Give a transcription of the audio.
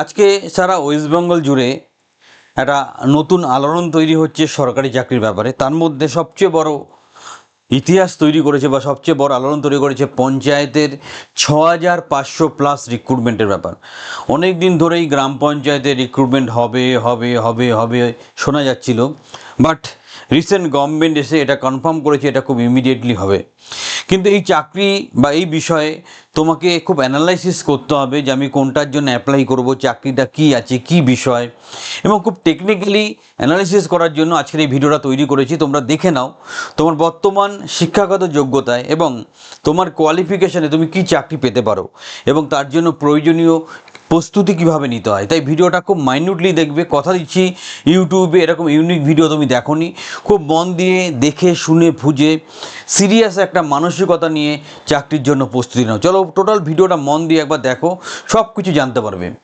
আজকে সারা ওয়েস্ট বেঙ্গল জুড়ে একটা নতুন আলোড়ন তৈরি হচ্ছে সরকারি চাকরির ব্যাপারে। তার মধ্যে সবচেয়ে বড় ইতিহাস তৈরি করেছে বা সবচেয়ে বড় আলোড়ন তৈরি করেছে পঞ্চায়েতের 6500+ রিক্রুটমেন্টের ব্যাপার। অনেক দিন ধরেই গ্রাম পঞ্চায়েতের রিক্রুটমেন্ট হবে হবে হবে হবে শোনা যাচ্ছিল, বাট রিসেন্ট গভর্নমেন্ট এসে এটা কনফার্ম করেছে এটা খুব ইমিডিয়েটলি হবে। কিন্তু এই চাকরি বা এই বিষয়ে তোমাকে খুব অ্যানালাইসিস করতে হবে যে আমি কোনটার জন্য অ্যাপ্লাই করব, চাকরিটা কী আছে, কী বিষয়, এবং খুব টেকনিক্যালি অ্যানালাইসিস করার জন্য আজকের এই ভিডিওটা তৈরি করেছি। তোমরা দেখে নাও তোমার বর্তমান শিক্ষাগত যোগ্যতায় এবং তোমার কোয়ালিফিকেশানে তুমি কী চাকরি পেতে পারো এবং তার জন্য প্রয়োজনীয় প্রস্তুতি কীভাবে নিতে হয়। তাই ভিডিওটা খুব মাইনিউটলি দেখবে। কথা দিচ্ছি ইউটিউবে এরকম ইউনিক ভিডিও তুমি দেখোনি। খুব মন দিয়ে দেখে শুনে বুঝে সিরিয়াস একটা মানসিকতা নিয়ে চাকরির জন্য প্রস্তুতি নাও। চলো টোটাল ভিডিওটা মন দিয়ে একবার দেখো, সব কিছু জানতে পারবে।